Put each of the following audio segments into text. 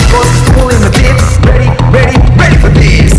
Cause it's all in the dip. Ready, ready, ready for this.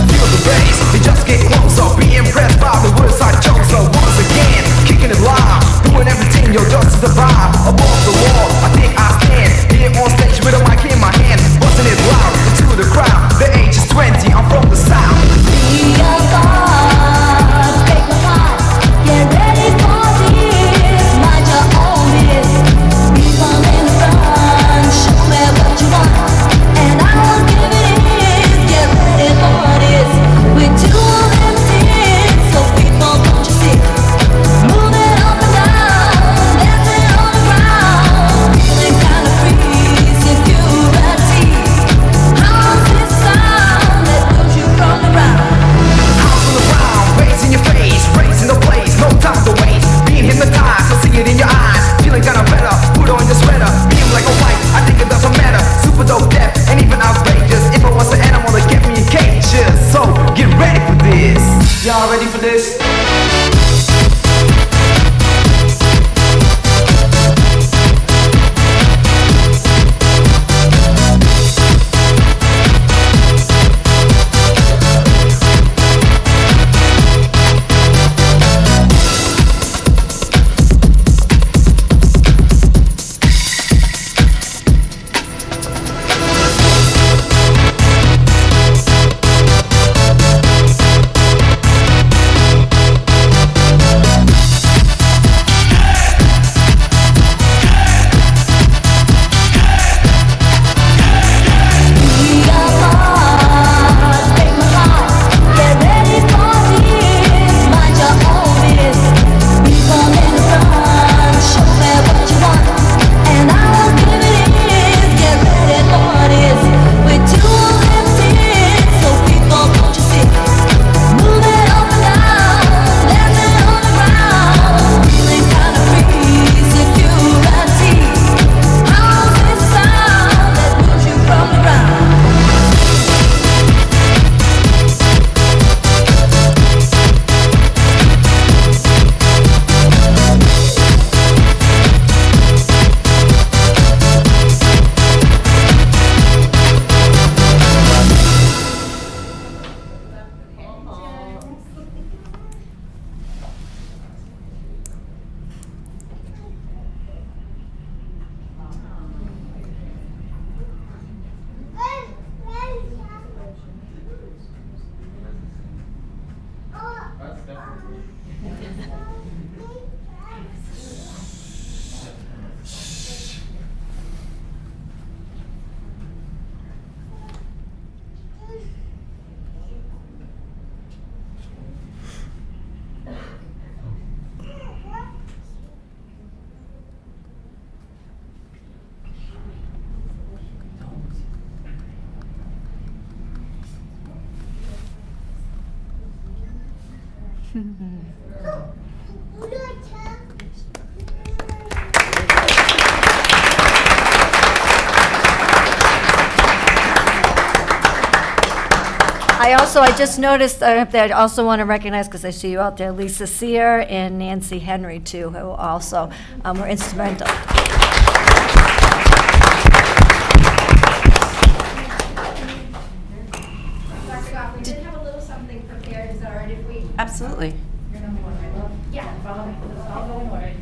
Feel the bass, they just get closer. Be impressed by the words I chose. So once again, kicking it live, doing everything, yo, just to survive. Above the wall, I think I stand here on stage with a mic in my hand, busting it loud into the crowd. The age is 20, I'm from the south. Be a god, break my heart. Get ready for this. Mind your own business. People in the front, show me what you want, and I will give it is. Get ready for this. We do them things, so people don't you see? Moving up and down, dancing on the ground, feeling kinda free, security. How's this sound that moves you from the ground? House on the ground, bass in your face, raising the place, no time to waste. Being hypnotized, I see it in your eyes. Feeling kinda better, put on your sweater. Being black or white, I think it doesn't matter. Super dope, deaf, and even outrageous. If I was an animal, they kept me in cages. So get ready for this. Y'all ready for this? I just noticed, that I also want to recognize, because I see you out there, Lisa Sear and Nancy Henry, too, who also were instrumental. Dr. Goff, we did have a little something prepared. Is that all right if we? Absolutely. You're number one, right, love? Yeah, follow me. Let's all go in order.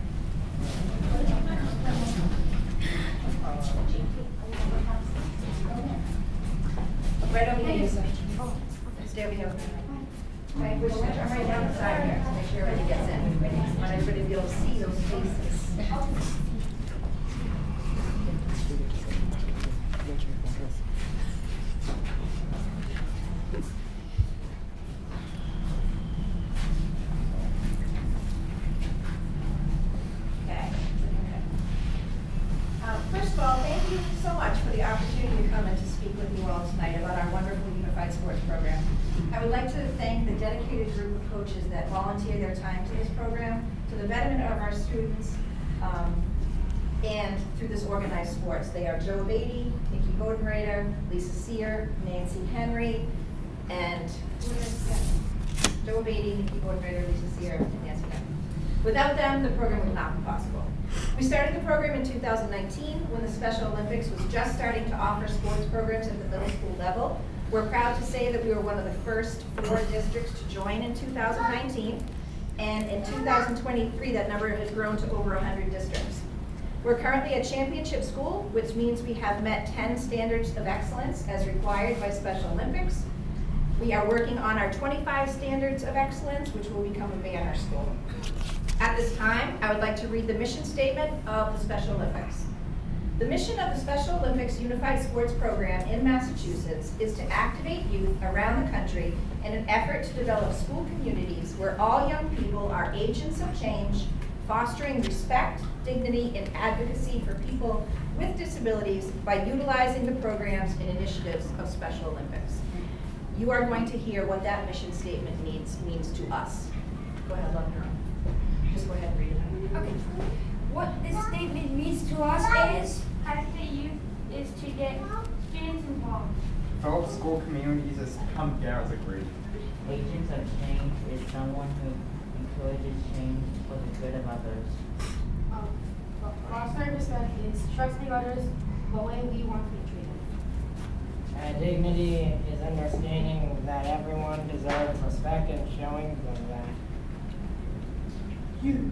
Right over here. Stay over here with me. Okay, we're going to turn right down the side here to make sure everybody gets in. I want everybody to be able to see those faces. Okay. First of all, thank you so much for the opportunity to come and to speak with you all tonight about our wonderful Unified Sports program. I would like to thank the dedicated group of coaches that volunteer their time to this program, to the betterment of our students, and through this organized sports. They are Joe Beatty, Nikki Bodenreiter, Lisa Sear, Nancy Henry, and Joe Beatty, Nikki Bodenreiter, Lisa Sear, and Nancy Henry. Without them, the program would not be possible. We started the program in 2019 when the Special Olympics was just starting to offer sports programs at the middle school level. We're proud to say that we were one of the first 4 districts to join in 2019, and in 2023 that number has grown to over 100 districts. We're currently a championship school, which means we have met 10 standards of excellence as required by Special Olympics. We are working on our 25 standards of excellence, which will become a banner school. At this time, I would like to read the mission statement of the Special Olympics. The mission of the Special Olympics Unified Sports Program in Massachusetts is to activate youth around the country in an effort to develop school communities where all young people are agents of change, fostering respect, dignity, and advocacy for people with disabilities by utilizing the programs and initiatives of Special Olympics. You are going to hear what that mission statement means to us. Go ahead, Lovner. Just go ahead and read it. Okay. What this statement means to us is activate youth is to get students involved. Develop school communities as come together as a group. Agents of change is someone who encourages change for the good of others. Fostering respect is trusting others the way we want to be treated. Dignity is understanding that everyone deserves respect and showing them that. You.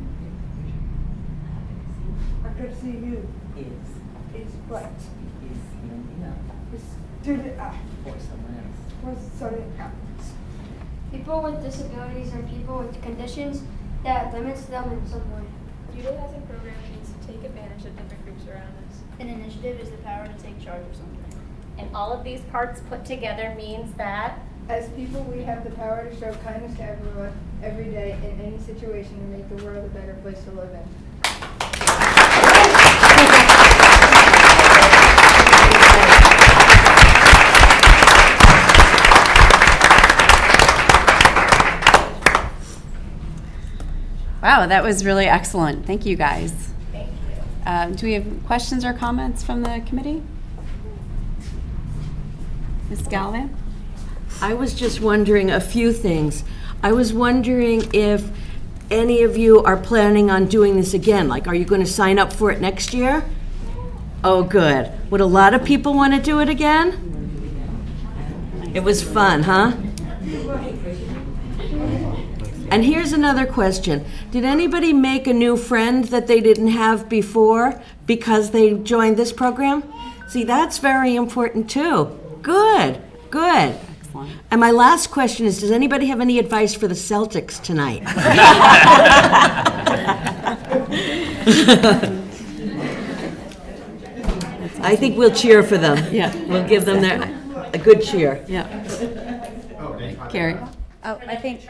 I could see you. Is It's what? enough It's do the for someone else. what's sorry. People with disabilities are people with conditions that limits them in some way. Utilizing programs means to take advantage of different groups around us. An initiative is the power to take charge of something. And all of these parts put together means that As people, we have the power to show kindness to everyone, every day, in any situation, and make the world a better place to live in. Wow, that was really excellent. Thank you, guys. Thank you. Do we have questions or comments from the committee? Ms. Galvin? I was just wondering a few things. I was wondering if any of you are planning on doing this again. Like, are you going to sign up for it next year? Oh, good. Would a lot of people want to do it again? It was fun, huh? And here's another question. Did anybody make a new friend that they didn't have before because they joined this program? See, that's very important too. Good, good. Excellent. And my last question is, does anybody have any advice for the Celtics tonight? I think we'll cheer for them. Yeah. We'll give them a good cheer. Yeah. Carrie? Oh, I think.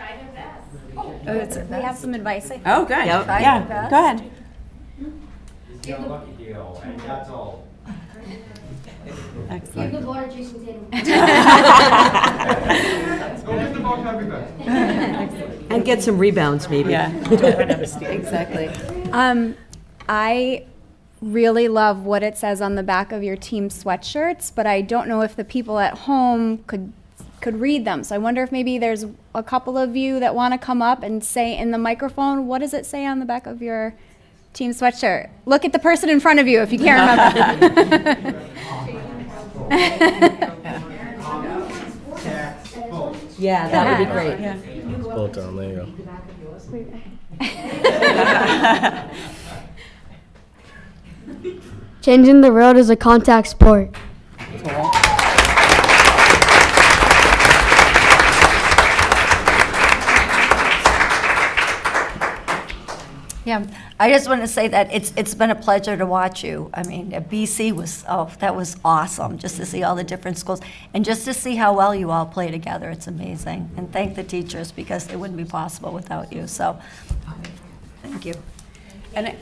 We have some advice. I think. Oh, good. Yep. Yeah, go ahead. It's a lucky deal, and that's all. Give Excellent. the ball to Jason Tatum. Go get the ball, happy best. And get some rebounds, maybe. Yeah. Exactly. I really love what it says on the back of your team sweatshirts, but I don't know if the people at home could read them. So I wonder if maybe there's a couple of you that want to come up and say in the microphone, what does it say on the back of your team sweatshirt? Look at the person in front of you if you can't remember. Yeah, that would be great. Yeah. Bolt down, there you go. Changing the world is a contact sport. Yeah, I just want to say that it's been a pleasure to watch you. I mean, BC was, that was awesome, just to see all the different schools, and just to see how well you all play together. It's amazing. And thank the teachers, because it wouldn't be possible without you, so, thank you. And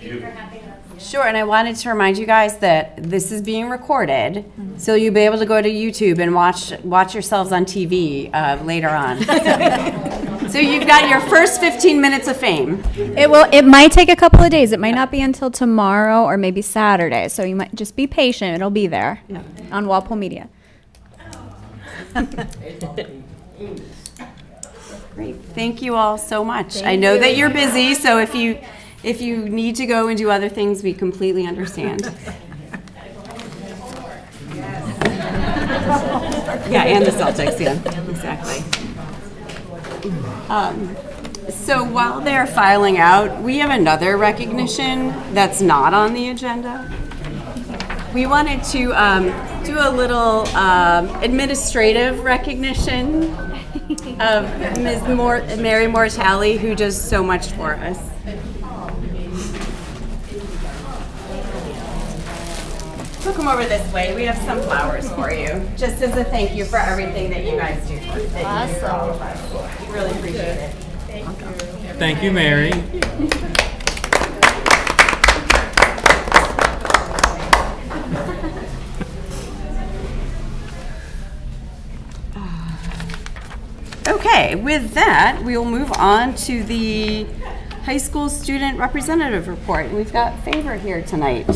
sure, and I wanted to remind you guys that this is being recorded, so you'll be able to go to YouTube and watch yourselves on TV later on. So you've got your first 15 minutes of fame. It might take a couple of days. It might not be until tomorrow or maybe Saturday. So you might just be patient. It'll be there on Walpole Media. Great. Thank you all so much. I know that you're busy, so if you need to go and do other things, we completely understand. Yeah, and the Celtics, yeah, exactly. So while they're filing out, we have another recognition that's not on the agenda. We wanted to do a little administrative recognition of Ms. Mary Mortali, who does so much for us. So come over this way. We have some flowers for you, just as a thank you for everything that you guys do for all of us. We really appreciate it. Thank you, Mary. Okay, with that, we will move on to the high school student representative report. And we've got Favor here tonight.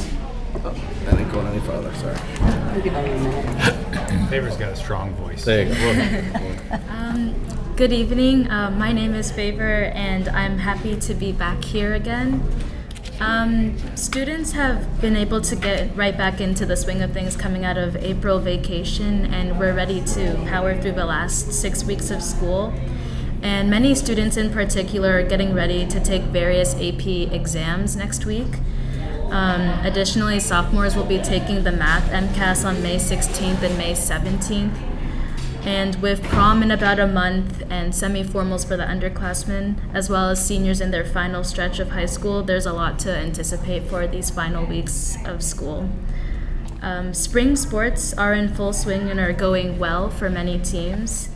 I didn't go any farther, sorry. I'll give you a minute. Favor's got a strong voice. There you go. Good evening. My name is Favor, and I'm happy to be back here again. Students have been able to get right back into the swing of things coming out of April vacation, and we're ready to power through the last 6 weeks of school. And many students in particular are getting ready to take various AP exams next week. Additionally, sophomores will be taking the math MCAS on May 16th and May 17th. And with prom in about a month and semi-formals for the underclassmen, as well as seniors in their final stretch of high school, there's a lot to anticipate for these final weeks of school. Spring sports are in full swing and are going well for many teams.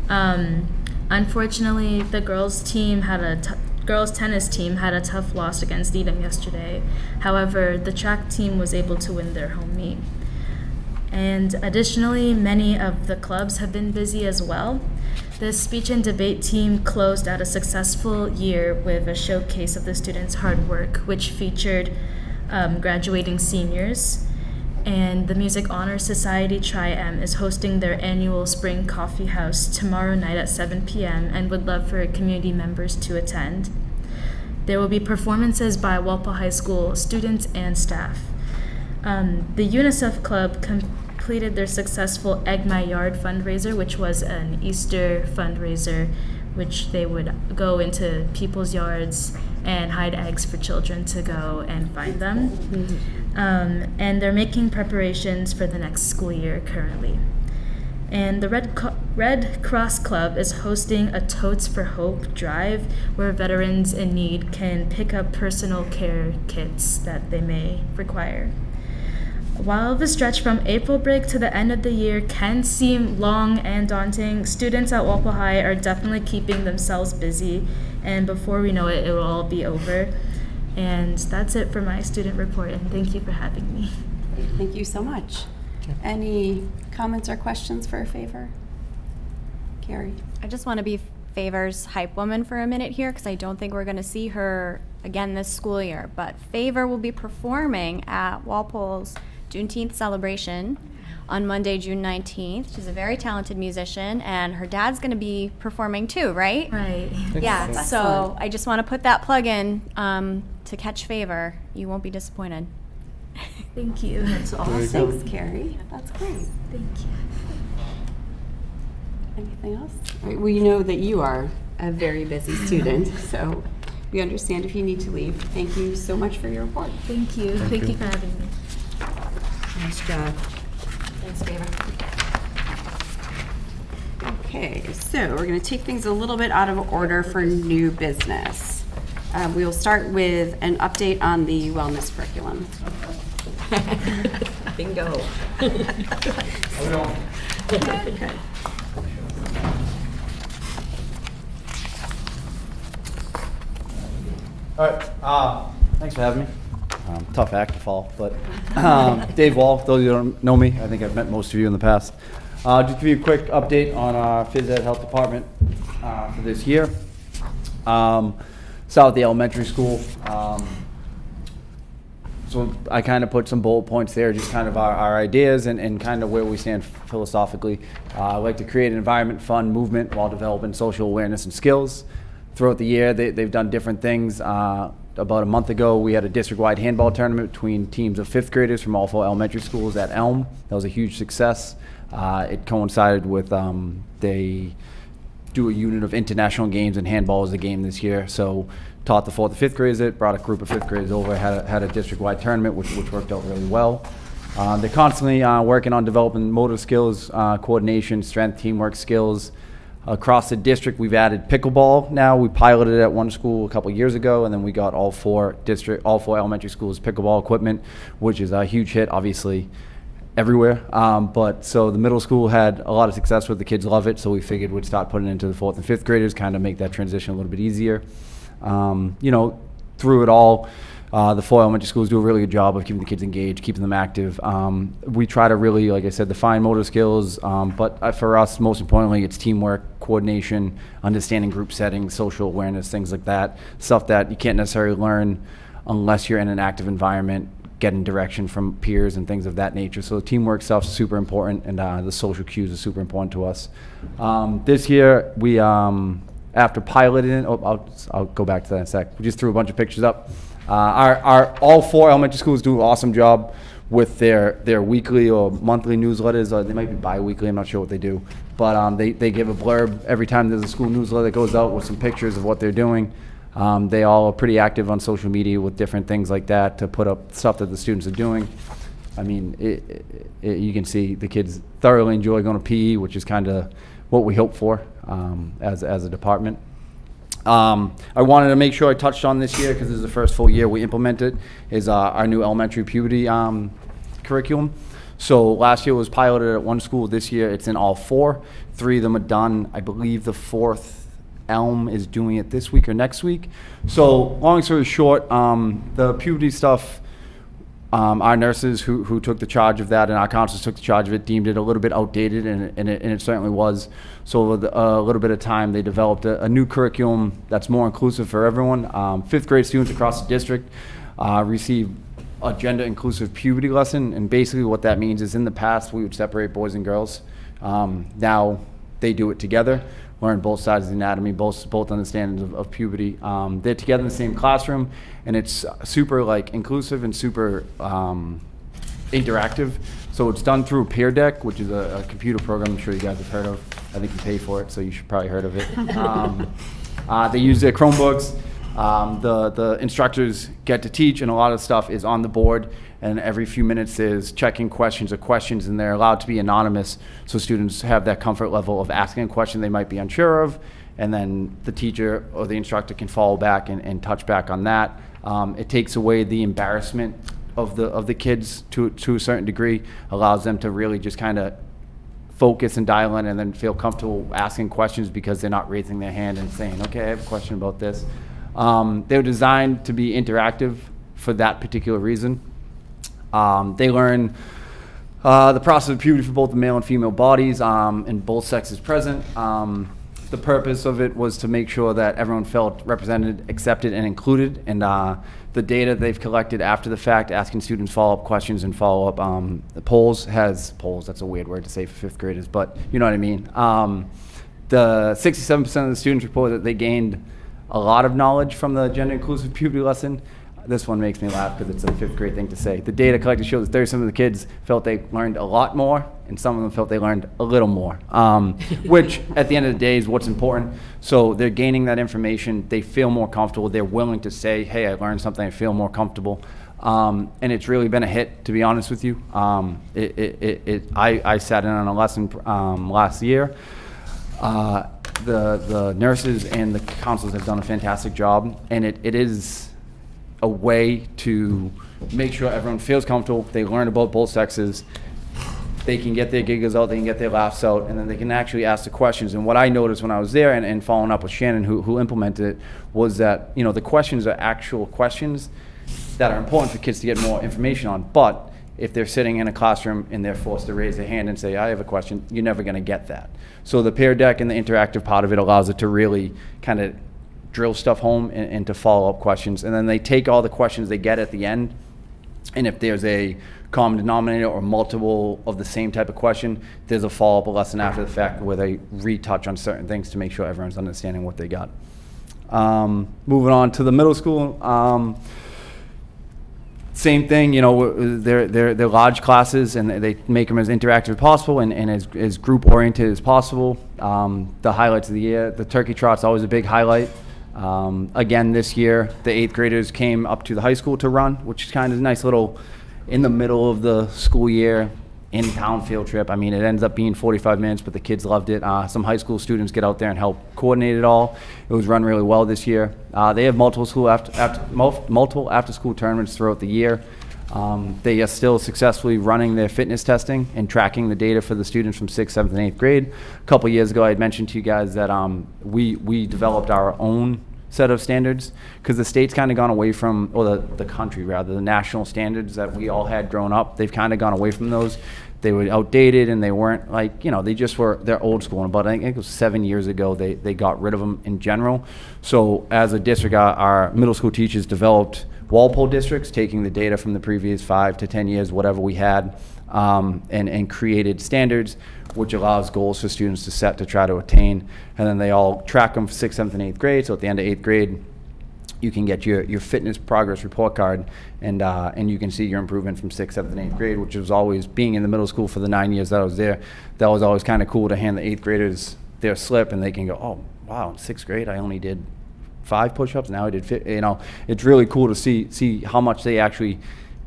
Unfortunately, the girls' tennis team had a tough loss against Edom yesterday. However, the track team was able to win their home meet. And additionally, many of the clubs have been busy as well. The speech and debate team closed out a successful year with a showcase of the students' hard work, which featured graduating seniors. And the Music Honor Society Tri-M is hosting their annual Spring Coffee House tomorrow night at 7 p.m. and would love for community members to attend. There will be performances by Walpole High School students and staff. The UNICEF Club completed their successful Egg My Yard fundraiser, which was an Easter fundraiser, which they would go into people's yards and hide eggs for children to go and find them. And they're making preparations for the next school year currently. And the Red Cross Club is hosting a Totes for Hope drive where veterans in need can pick up personal care kits that they may require. While the stretch from April break to the end of the year can seem long and daunting, students at Walpole High are definitely keeping themselves busy, and before we know it, it will all be over. And that's it for my student report, and thank you for having me. Thank you so much. Any comments or questions for Favor? Carrie? I just want to be Favor's hype woman for a minute here because I don't think we're going to see her again this school year. But Favor will be performing at Walpole's Juneteenth celebration on Monday, June 19th. She's a very talented musician, and her dad's going to be performing too, right? Right. Yeah, so I just want to put that plug in to catch Favor. You won't be disappointed. Thank you. That's awesome. Thanks, Carrie. That's great. Thank you. Anything else? All right, we know that you are a very busy student, so we understand if you need to leave. Thank you so much for your report. Thank you. Thank you for having me. Nice job. Thanks, Favor. Okay, so we're going to take things a little bit out of order for new business. We will start with an update on the wellness curriculum. Bingo. Okay. All right, Thanks for having me. Tough act to follow, but Dave Wall, those of you who don't know me, I think I've met most of you in the past. Just give you a quick update on our phys ed health department for this year. Start with the elementary school. So I kind of put some bullet points there, just kind of our ideas and kind of where we stand philosophically. I like to create an environment, fun movement while developing social awareness and skills. Throughout the year, they've done different things. About a month ago, we had a district-wide handball tournament between teams of 5th graders from all 4 elementary schools at Elm. That was a huge success. It coincided with they do a unit of international games, and handball is a game this year. So taught the 4th and 5th graders it, brought a group of 5th graders over, had a district-wide tournament, which worked out really well. They're constantly working on developing motor skills, coordination, strength, teamwork skills. Across the district, we've added pickleball now. We piloted it at one school a couple years ago, and then we got all 4 elementary schools pickleball equipment, which is a huge hit, obviously, everywhere. But so the middle school had a lot of success with the kids love it, so we figured we'd start putting it into the 4th and 5th graders, kind of make that transition a little bit easier. Through it all, the 4 elementary schools do a really good job of keeping the kids engaged, keeping them active. We try to really, like I said, define motor skills, but for us, most importantly, it's teamwork, coordination, understanding group settings, social awareness, things like that. Stuff that you can't necessarily learn unless you're in an active environment, getting direction from peers and things of that nature. So the teamwork stuff is super important, and the social cues are super important to us. This year, we, after piloting it, I'll go back to that in a sec. We just threw a bunch of pictures up. Our all 4 elementary schools do an awesome job with their weekly or monthly newsletters. They might be bi-weekly, I'm not sure what they do. But they give a blurb every time there's a school newsletter that goes out with some pictures of what they're doing. They all are pretty active on social media with different things like that to put up stuff that the students are doing. I mean, you can see the kids thoroughly enjoy going to PE, which is kind of what we hope for as a department. I wanted to make sure I touched on this year because this is the first full year we implemented is our new elementary puberty curriculum. So last year was piloted at one school. This year it's in all 4. 3 of them are done. I believe the 4th Elm is doing it this week or next week. So long story short, the puberty stuff, our nurses who took the charge of that and our counselors took the charge of it deemed it a little bit outdated, and it certainly was. So with a little bit of time, they developed a new curriculum that's more inclusive for everyone. 5th grade students across the district receive a gender-inclusive puberty lesson, and basically what that means is in the past we would separate boys and girls. Now they do it together, learn both sides of the anatomy, both understandings of puberty. They're together in the same classroom, and it's super inclusive and super interactive. So it's done through Peer Deck, which is a computer program I'm sure you guys have heard of. I think you pay for it, so you should probably heard of it. They use their Chromebooks. The instructors get to teach, and a lot of stuff is on the board, and every few minutes there's checking questions, and they're allowed to be anonymous, so students have that comfort level of asking a question they might be unsure of, and then the teacher or the instructor can follow back and touch back on that. It takes away the embarrassment of the kids to a certain degree, allows them to really just kind of focus and dial in and then feel comfortable asking questions because they're not raising their hand and saying, okay, I have a question about this. They were designed to be interactive for that particular reason. They learn the process of puberty for both the male and female bodies, and both sexes present. The purpose of it was to make sure that everyone felt represented, accepted, and included. And the data they've collected after the fact, asking students follow-up questions and follow-up polls, that's a weird word to say for 5th graders, but you know what I mean. The 67% of the students report that they gained a lot of knowledge from the gender-inclusive puberty lesson. This one makes me laugh because it's a 5th grade thing to say. The data collected shows that 30% of the kids felt they learned a lot more, and some of them felt they learned a little more, which at the end of the day is what's important. So they're gaining that information. They feel more comfortable. They're willing to say, hey, I learned something. I feel more comfortable. And it's really been a hit, to be honest with you. I sat in on a lesson last year. The nurses and the counselors have done a fantastic job, and it is a way to make sure everyone feels comfortable. They learn about both sexes. They can get their giggles out, they can get their laughs out, and then they can actually ask the questions. And what I noticed when I was there and following up with Shannon, who implemented it, was that the questions are actual questions. that are important for kids to get more information on. But if they're sitting in a classroom and they're forced to raise their hand and say, I have a question, you're never going to get that. So the peer deck and the interactive part of it allows it to really kind of drill stuff home and to follow up questions. And then they take all the questions they get at the end, and if there's a common denominator or multiple of the same type of question, there's a follow-up lesson after the fact where they retouch on certain things to make sure everyone's understanding what they got. Moving on to the middle school. Same thing, you know, they're large classes, and they make them as interactive as possible and as group-oriented as possible. The highlights of the year, the turkey trot's always a big highlight. Again, this year, the 8th graders came up to the high school to run, which is kind of a nice little, in the middle of the school year, in-town field trip. I mean, it ends up being 45 minutes, but the kids loved it. Some high school students get out there and help coordinate it all. It was run really well this year. They have multiple after-school tournaments throughout the year. They are still successfully running their fitness testing and tracking the data for the students from 6th, 7th, and 8th grade. A couple years ago, I had mentioned to you guys that we developed our own set of standards, because the state's kind of gone away from, or the country rather, the national standards that we all had growing up, they've kind of gone away from those. They were outdated, and they weren't like, you know, they're old school. But I think it was 7 years ago they got rid of them in general. So as a district, our middle school teachers developed Walpole districts, taking the data from the previous 5 to 10 years, whatever we had, and created standards, which allows goals for students to set to try to attain. And then they all track them for 6th, 7th, and 8th grade. So at the end of 8th grade, you can get your fitness progress report card, and you can see your improvement from 6th, 7th, and 8th grade, which was always, being in the middle school for the 9 years that I was there, that was always kind of cool to hand the 8th graders their slip, and they can go, oh, wow, in 6th grade, I only did 5 push-ups, now I did 50. You know, it's really cool to see how much they actually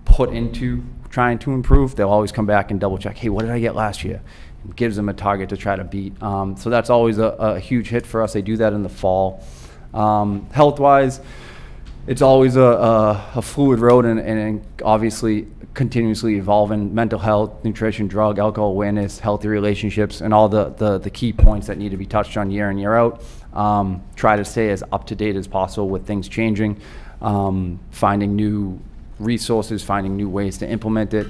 put into trying to improve. They'll always come back and double check, hey, what did I get last year? It gives them a target to try to beat. So that's always a huge hit for us. They do that in the fall. Health-wise, it's always a fluid road, and obviously continuously evolving. Mental health, nutrition, drug, alcohol awareness, healthy relationships, and all the key points that need to be touched on year in, year out. Try to stay as up-to-date as possible with things changing, finding new resources, finding new ways to implement it,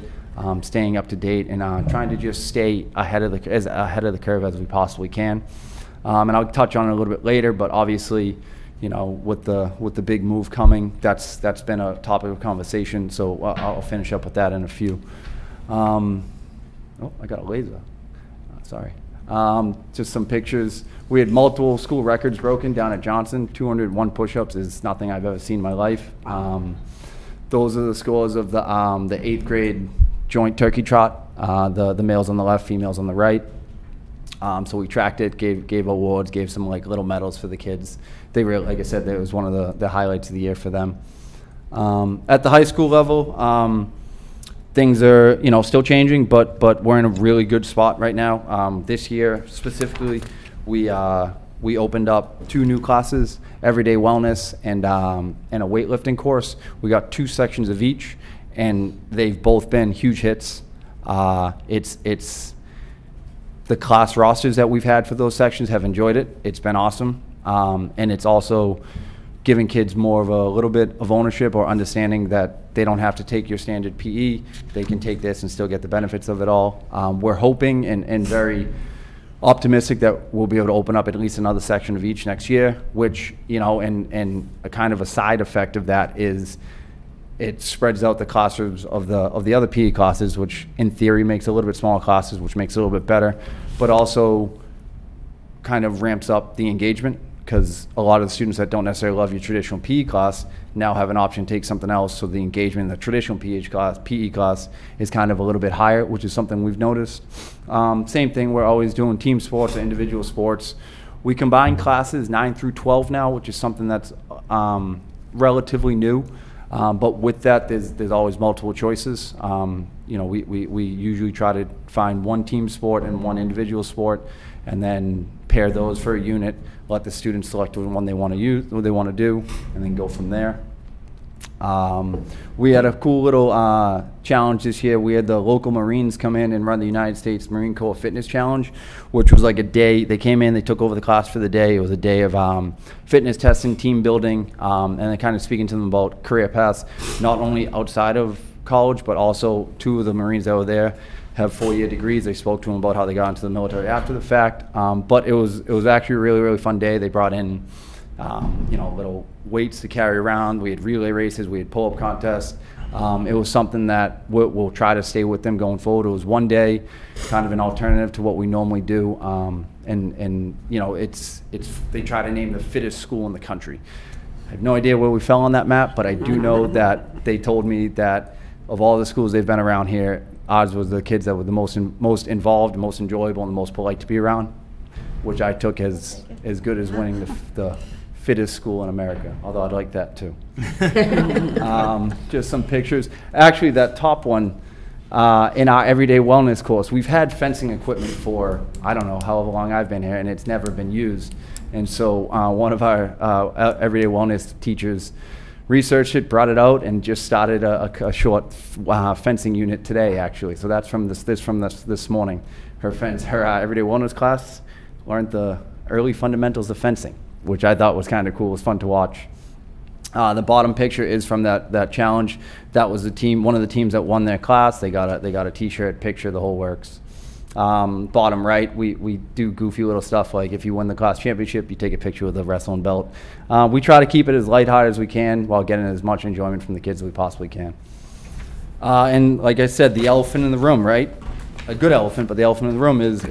staying up to date, and trying to just stay ahead of the curve as we possibly can. And I'll touch on it a little bit later, but obviously, you know, with the big move coming, that's been a topic of conversation. So I'll finish up with that in a few. Oh, I got a laser. Sorry. Just some pictures. We had multiple school records broken down at Johnson. 201 push-ups is nothing I've ever seen in my life. Those are the scores of the 8th grade joint turkey trot. The males on the left, females on the right. So we tracked it, gave awards, gave some like little medals for the kids. They really, like I said, that was one of the highlights of the year for them. At the high school level, things are, you know, still changing, but we're in a really good spot right now. This year specifically, we opened up 2 new classes, everyday wellness and a weightlifting course. We got 2 sections of each, and they've both been huge hits. It's the class rosters that we've had for those sections have enjoyed it. It's been awesome. And it's also giving kids more of a little bit of ownership or understanding that they don't have to take your standard PE. They can take this and still get the benefits of it all. We're hoping and very optimistic that we'll be able to open up at least another section of each next year, which, you know, and a kind of a side effect of that is it spreads out the classrooms of the other PE classes, which in theory makes a little bit smaller classes, which makes it a little bit better, but also kind of ramps up the engagement, because a lot of the students that don't necessarily love your traditional PE class now have an option to take something else, so the engagement in the traditional PE class is kind of a little bit higher, which is something we've noticed. Same thing, we're always doing team sports or individual sports. We combine classes 9 through 12 now, which is something that's relatively new. But with that, there's always multiple choices. You know, we usually try to find one team sport and one individual sport, and then pair those for a unit. Let the students select the one they want to use, what they want to do, and then go from there. We had a cool little challenge this year. We had the local Marines come in and run the United States Marine Corps Fitness Challenge, which was like a day. They came in, they took over the class for the day. It was a day of fitness testing, team building, and then kind of speaking to them about career paths, not only outside of college, but also 2 of the Marines that were there have 4-year degrees. They spoke to them about how they got into the military after the fact. But it was actually a really, really fun day. They brought in little weights to carry around. We had relay races, we had pull-up contests. It was something that we'll try to stay with them going forward. It was one day, kind of an alternative to what we normally do. They try to name the fittest school in the country. I have no idea where we fell on that map, but I do know that they told me that of all the schools they've been around here, ours was the kids that were the most involved, most enjoyable, and the most polite to be around, which I took as good as winning the fittest school in America, although I'd like that too. Just some pictures. Actually, that top one, in our everyday wellness course, we've had fencing equipment for, I don't know, however long I've been here, and it's never been used. And so one of our everyday wellness teachers researched it, brought it out, and just started a short fencing unit today, actually. So that's from this morning. Her everyday wellness class learned the early fundamentals of fencing, which I thought was kind of cool. It was fun to watch. The bottom picture is from that challenge. That was one of the teams that won their class. They got a T-shirt, picture, the whole works. Bottom right, we do goofy little stuff like if you win the class championship, you take a picture with the wrestling belt. We try to keep it as lighthearted as we can while getting as much enjoyment from the kids as we possibly can. And like I said, the elephant in the room, right? A good elephant, but the elephant in the room is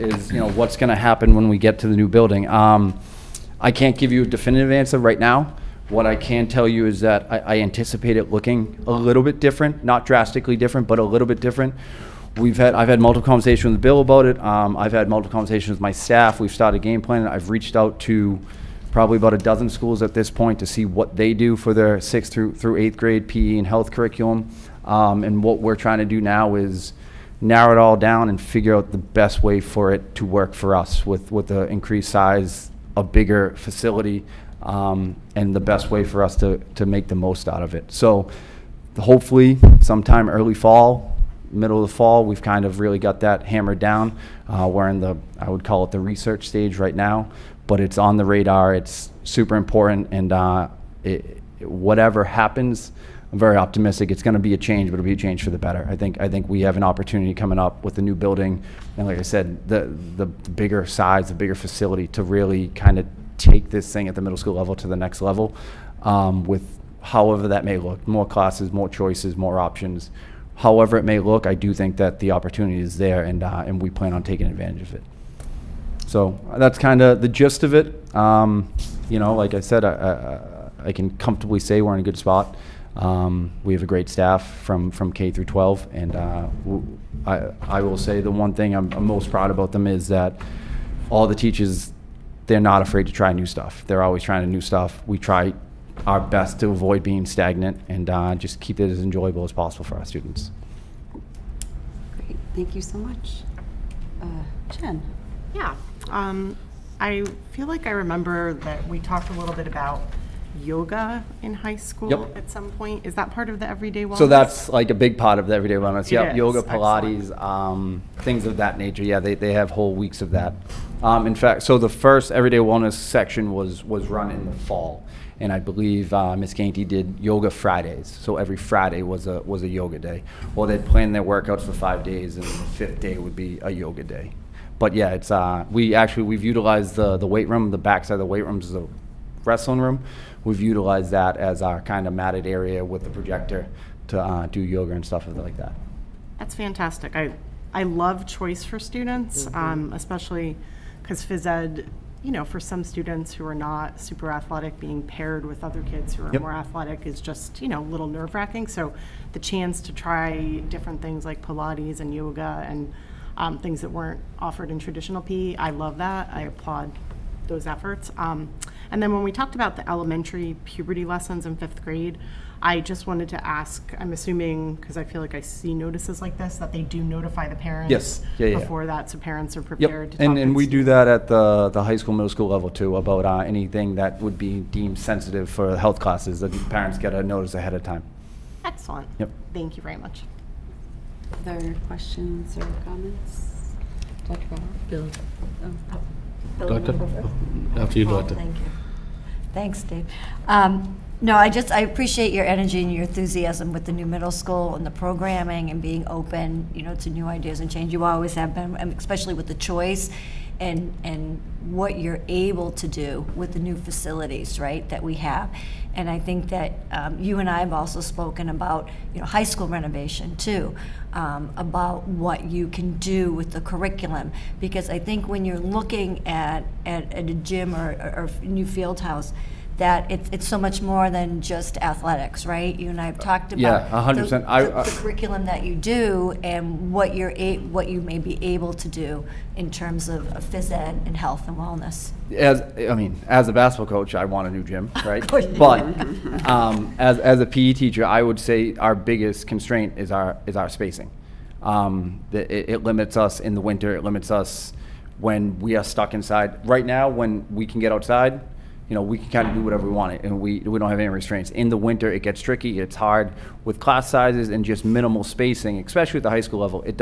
what's going to happen when we get to the new building. I can't give you a definitive answer right now. What I can tell you is that I anticipate it looking a little bit different, not drastically different, but a little bit different. I've had multiple conversations with Bill about it. I've had multiple conversations with my staff. We've started game planning. I've reached out to probably about a dozen schools at this point to see what they do for their 6th through 8th grade PE and health curriculum. And what we're trying to do now is narrow it all down and figure out the best way for it to work for us with the increased size, a bigger facility, and the best way for us to make the most out of it. So hopefully sometime early fall, middle of the fall, we've kind of really got that hammered down. We're in I would call it the research stage right now, but it's on the radar. It's super important, and whatever happens, I'm very optimistic. It's going to be a change, but it'll be a change for the better. I think we have an opportunity coming up with the new building, and like I said, the bigger size, the bigger facility to really kind of take this thing at the middle school level to the next level, with however that may look. More classes, more choices, more options. However it may look, I do think that the opportunity is there, and we plan on taking advantage of it. So that's kind of the gist of it. Like I said, I can comfortably say we're in a good spot. We have a great staff from K through 12, and I will say the one thing I'm most proud about them is that all the teachers, they're not afraid to try new stuff. They're always trying new stuff. We try our best to avoid being stagnant and just keep it as enjoyable as possible for our students. Great, thank you so much. Jen? Yeah, I feel like I remember that we talked a little bit about yoga in high school at some point. Is that part of the everyday wellness? So that's like a big part of the everyday wellness. It is. Yoga, Pilates, things of that nature. Yeah, they have whole weeks of that. In fact, so the first everyday wellness section was run in the fall, and I believe Ms. Gainty did yoga Fridays. So every Friday was a yoga day. Well, they'd plan their workouts for 5 days, and the 5th day would be a yoga day. But yeah, it's we've utilized the weight room. The backside of the weight room is the wrestling room. We've utilized that as our kind of matted area with the projector to do yoga and stuff like that. That's fantastic. I love choice for students, especially because phys ed, for some students who are not super athletic, being paired with other kids who are more athletic is just, a little nerve-wracking. So the chance to try different things like Pilates and yoga and things that weren't offered in traditional PE, I love that. I applaud those efforts. And then when we talked about the elementary puberty lessons in 5th grade, I just wanted to ask, I'm assuming, because I feel like I see notices like this, that they do notify the parents before that, so parents are prepared to talk. And we do that at the high school, middle school level too, about anything that would be deemed sensitive for health classes, that parents get a notice ahead of time. Excellent. Yep. Thank you very much. Other questions or comments? Dr. Bauer? Bill. Bill, you wanna go first? After you, Oh, Doctor. thank you. Thanks, Dave. No, I appreciate your energy and your enthusiasm with the new middle school and the programming and being open, to new ideas and change. You always have been, especially with the choice and what you're able to do with the new facilities, right, that we have. And I think that you and I have also spoken about, high school renovation too, about what you can do with the curriculum. Because I think when you're looking at a gym or new field house, that it's so much more than just athletics, right? You and I have talked about Yeah, 100%. the curriculum that you do and what you may be able to do in terms of phys ed and health and wellness. As a basketball coach, I want a new gym, right? Of course you do. But as a PE teacher, I would say our biggest constraint is our spacing. It limits us in the winter. It limits us when we are stuck inside. Right now, when we can get outside, we can kind of do whatever we want, and we don't have any restraints. In the winter, it gets tricky. It's hard with class sizes and just minimal spacing, especially at the high school level. You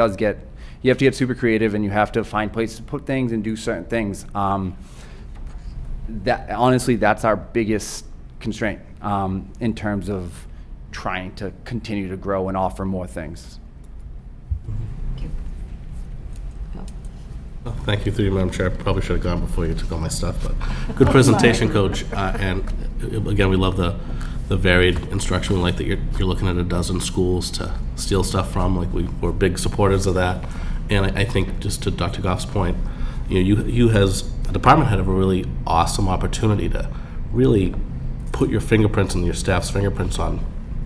have to get super creative, and you have to find places to put things and do certain things. That's our biggest constraint in terms of trying to continue to grow and offer more things. Thank you, through you, Madam Chair. Probably should have gone before you took all my stuff, but good presentation, Coach. And again, we love the varied instruction. We like that you're looking at a dozen schools to steal stuff from. We're big supporters of that. And I think, just to Dr. Goff's point, you as a department head have a really awesome opportunity to really put your fingerprints and your staff's fingerprints on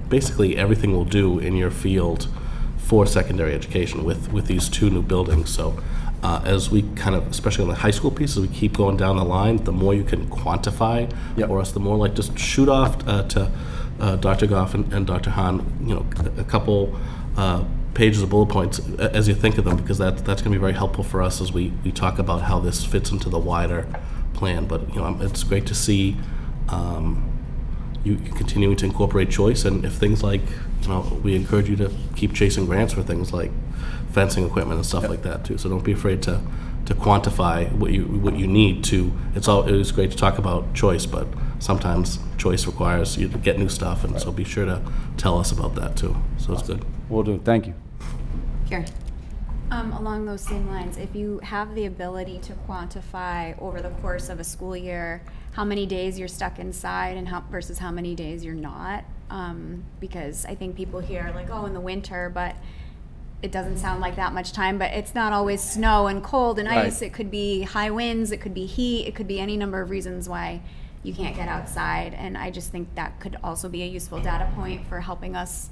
basically everything we'll do in your field for secondary education with these two new buildings. So as we kind of, especially on the high school pieces, we keep going down the line, the more you can quantify for us, the more just shoot off to Dr. Goff and Dr. Hahn, a couple pages of bullet points as you think of them, because that's going to be very helpful for us as we talk about how this fits into the wider plan. But it's great to see you continuing to incorporate choice, and if things like, we encourage you to keep chasing grants for things like fencing equipment and stuff like that too. So don't be afraid to quantify what you need to. It is great to talk about choice, but sometimes choice requires you to get new stuff, and so be sure to tell us about that too. So it's good. Will do. Thank you. Karen. Along those same lines, if you have the ability to quantify over the course of a school year how many days you're stuck inside and versus how many days you're not, because I think people hear in the winter, but it doesn't sound like that much time, but it's not always snow and cold and ice. It could be high winds, it could be heat, it could be any number of reasons why you can't get outside. And I just think that could also be a useful data point for helping us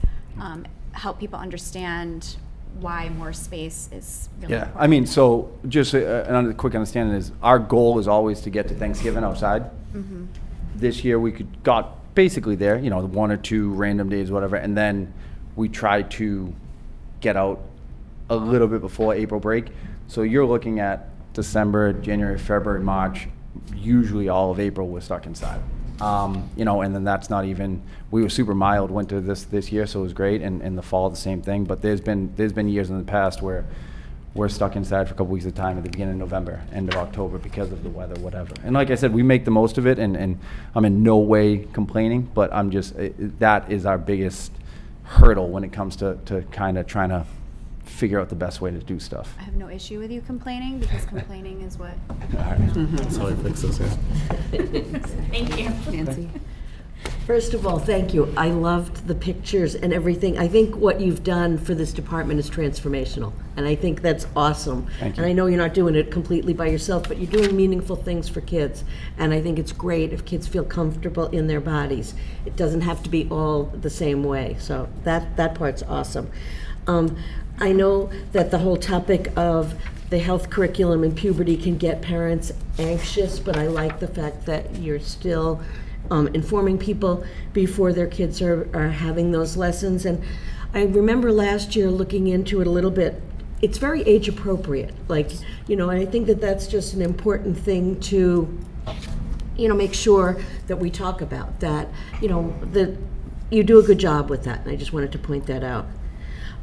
help people understand why more space is really important. So just another quick understanding is our goal is always to get to Thanksgiving outside. Mm-hmm. This year we got basically there, the 1 or 2 random days, whatever, and then we tried to get out a little bit before April break. So you're looking at December, January, February, March, usually all of April we're stuck inside. And then that's not even, we were super mild winter this year, so it was great, and in the fall the same thing, but there's been years in the past where we're stuck inside for a couple weeks at a time at the beginning of November, end of October, because of the weather, whatever. And like I said, we make the most of it, and I'm in no way complaining, but I'm just, that is our biggest hurdle when it comes to kind of trying to figure out the best way to do stuff. I have no issue with you complaining, because complaining is what. That's how I fix this. Thank you. Nancy. First of all, thank you. I loved the pictures and everything. I think what you've done for this department is transformational, and I think that's awesome. Thank you. And I know you're not doing it completely by yourself, but you're doing meaningful things for kids, and I think it's great if kids feel comfortable in their bodies. It doesn't have to be all the same way, so that part's awesome. I know that the whole topic of the health curriculum in puberty can get parents anxious, but I like the fact that you're still informing people before their kids are having those lessons. And I remember last year looking into it a little bit. It's very age appropriate, and I think that that's just an important thing to, make sure that we talk about that, you do a good job with that, and I just wanted to point that out.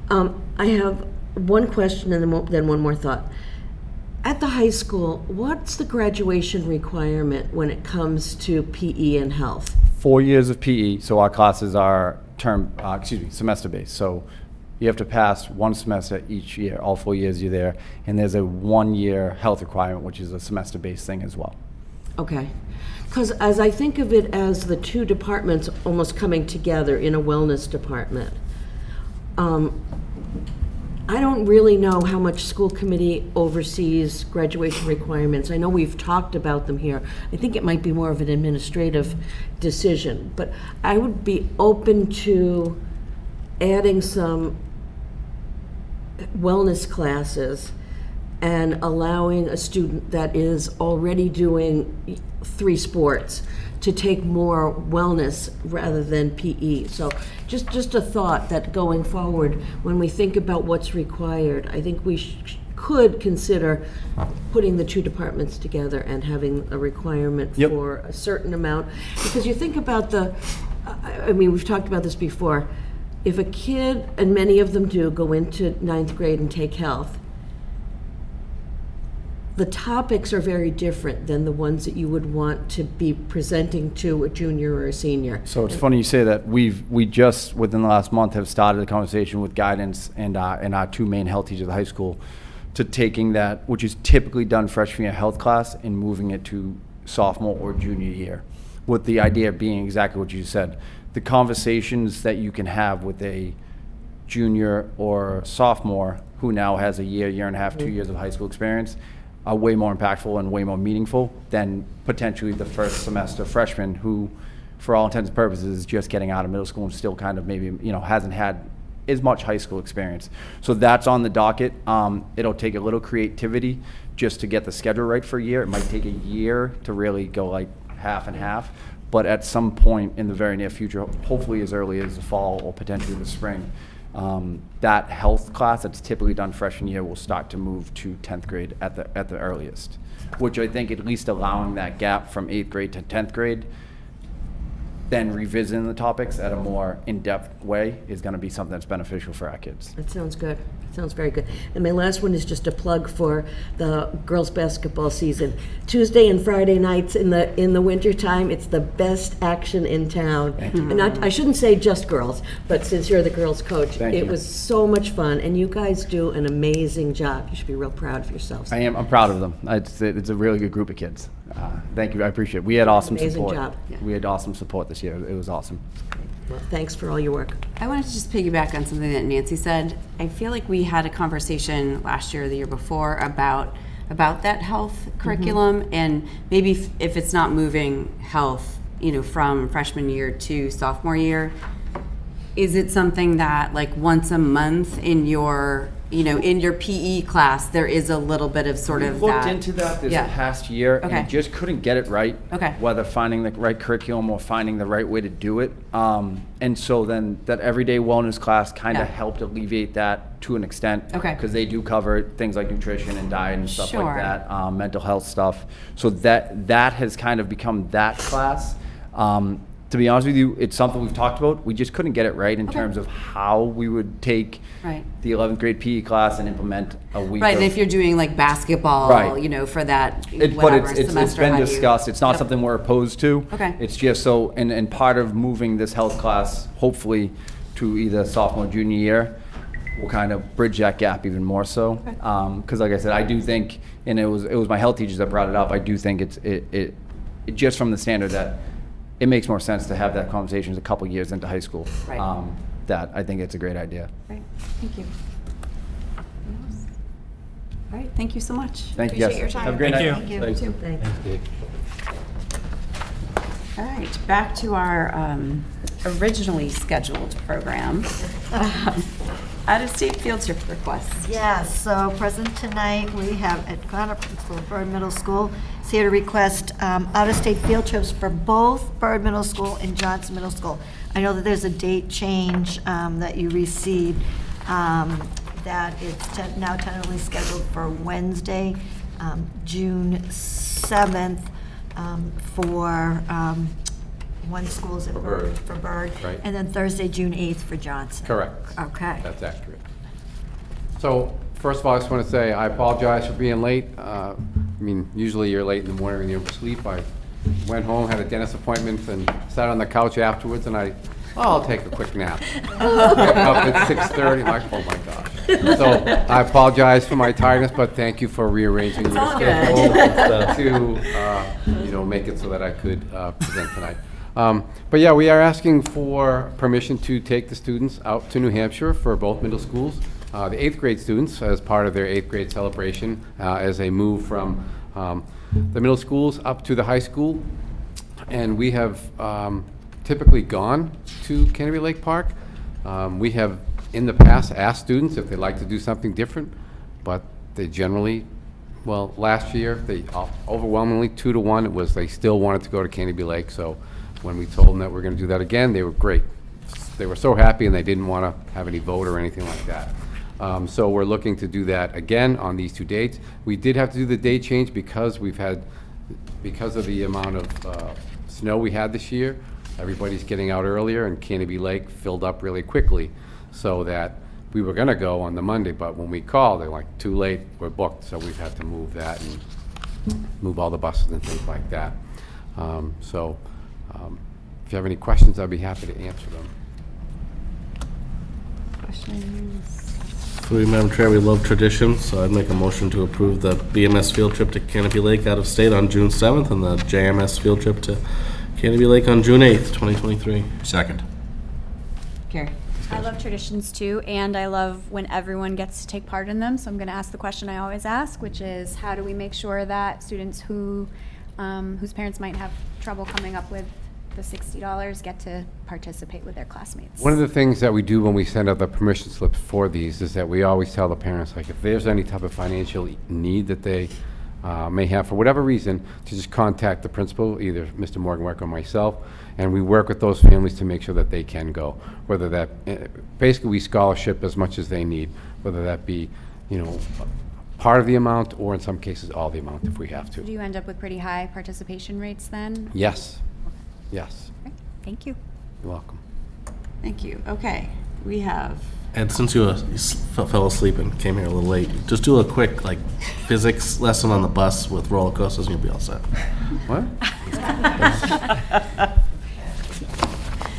I have one question and then one more thought. At the high school, what's the graduation requirement when it comes to PE and health? 4 years of PE, so our classes are semester-based. So you have to pass one semester each year, all 4 years you're there, and there's a 1 year health requirement, which is a semester-based thing as well. Okay. Because as I think of it as the two departments almost coming together in a wellness department, I don't really know how much school committee oversees graduation requirements. I know we've talked about them here. I think it might be more of an administrative decision, but I would be open to adding some wellness classes and allowing a student that is already doing 3 sports to take more wellness rather than PE. So just a thought that going forward, when we think about what's required, I think we could consider putting the two departments together and having a requirement for a certain amount. Because you think about I mean, we've talked about this before, if a kid, and many of them do, go into 9th grade and take health, the topics are very different than the ones that you would want to be presenting to a junior or a senior. So it's funny you say that. We just, within the last month, have started a conversation with guidance and our 2 main health teachers at the high school to taking that, which is typically done freshman year health class, and moving it to sophomore or junior year, with the idea being exactly what you said. The conversations that you can have with a junior or sophomore who now has a year and a half, 2 years of high school experience are way more impactful and way more meaningful than potentially the first semester freshman who, for all intents and purposes, is just getting out of middle school and still kind of maybe, hasn't had as much high school experience. So that's on the docket. It'll take a little creativity just to get the schedule right for a year. It might take a year to really go like half and half, but at some point in the very near future, hopefully as early as the fall or potentially the spring, that health class that's typically done freshman year will start to move to 10th grade at the earliest, which I think at least allowing that gap from 8th grade to 10th grade, then revisiting the topics at a more in-depth way is going to be something that's beneficial for our kids. That sounds good. That sounds very good. And my last one is just a plug for the girls' basketball season. Tuesday and Friday nights in the wintertime, it's the best action in town. And I shouldn't say just girls, but since you're the girls' coach, it was so much fun, and you guys do an amazing job. You should be real proud of yourselves. I am. I'm proud of them. It's a really good group of kids. Thank you. I appreciate it. We had awesome support. Job. Yeah. We had awesome support this year. It was awesome. Well, thanks for all your work. I wanted to just piggyback on something that Nancy said. I feel like we had a conversation last year or the year before about that health curriculum, and maybe if it's not moving health, from freshman year to sophomore year, is it something that like once a month in your PE class, there is a little bit of sort of looked into that this past year, and I just couldn't get it right. Okay. Whether finding the right curriculum or finding the right way to do it. And so then that everyday wellness class kind of helped alleviate that to an extent. Okay. Because they do cover things like nutrition and diet and stuff Sure. like that, mental health stuff. So that has kind of become that class. To be honest with you, it's something we've talked about. We just couldn't get it right in terms of how we would take the 11th grade PE class and implement a week. Right, and if you're doing like basketball, for that It's been discussed. It's not something we're opposed to. Okay. It's just so, and part of moving this health class, hopefully, to either sophomore, junior year, will kind of bridge that gap even more so. Because like I said, I do think, and it was my health teachers that brought it up, I do think it just from the standard that it makes more sense to have that conversation a couple years into high school. Right. That I think it's a great idea. Right. Thank you. All right. Thank you so much. Thank you. Appreciate your time. Have a great night. Thank you. Thanks. You too. All right. Back to our originally scheduled program. Out-of-state field trip requests. Yes, so present tonight, we have at Connor School, Bird Middle School, is here to request out-of-state field trips for both Bird Middle School and Johnson Middle School. I know that there's a date change that you received, that it's now tentatively scheduled for Wednesday, June 7th, for one school's at For Bird, Bird. for Bird. Right. And then Thursday, June 8th for Johnson. Correct. Okay. That's accurate. So, first of all, I just want to say I apologize for being late. I mean, usually you're late in the morning when you're asleep. I went home, had a dentist appointment, and sat on the couch afterwards, and I'll take a quick nap. Woke up at 6:30, like, oh my gosh. So I apologize for my tiredness, but thank you for rearranging your all schedule good. to, make it so that I could present tonight. But yeah, we are asking for permission to take the students out to New Hampshire for both middle schools. The 8th grade students, as part of their 8th grade celebration, as they move from the middle schools up to the high school. And we have typically gone to Canterbury Lake Park. We have, in the past, asked students if they'd like to do something different, but they generally, well, last year, they overwhelmingly 2-1, it was they still wanted to go to Canterbury Lake. So when we told them that we're going to do that again, they were great. They were so happy, and they didn't want to have any vote or anything like that. So we're looking to do that again on these 2 dates. We did have to do the date change because because of the amount of snow we had this year. Everybody's getting out earlier, and Canterbury Lake filled up really quickly, so that we were going to go on the Monday, but when we called, they're like, too late, we're booked, so we've had to move that and move all the buses and things like that. If you have any questions, I'd be happy to answer them. Questions? Through Madam Chair, we love tradition, so I'd make a motion to approve the BMS field trip to Canopy Lake out of state on June 7th and the JMS field trip to Canopy Lake on June 8th, 2023. Second. Carrie? I love traditions too, and I love when everyone gets to take part in them. So I'm going to ask the question I always ask, which is, how do we make sure that students whose parents might have trouble coming up with the $60 get to participate with their classmates? One of the things that we do when we send out the permission slips for these is that we always tell the parents, like, if there's any type of financial need that they may have for whatever reason, to just contact the principal, either Mr. Morgan or myself, and we work with those families to make sure that they can go. Whether that, basically we scholarship as much as they need, whether that be, part of the amount, or in some cases, all the amount if we have to. Do you end up with pretty high participation rates then? Yes. Yes. Okay. Thank you. You're welcome. Thank you. Okay, we have. And since you fell asleep and came here a little late, just do a quick physics lesson on the bus with roller coasters, and you'll be all set. What?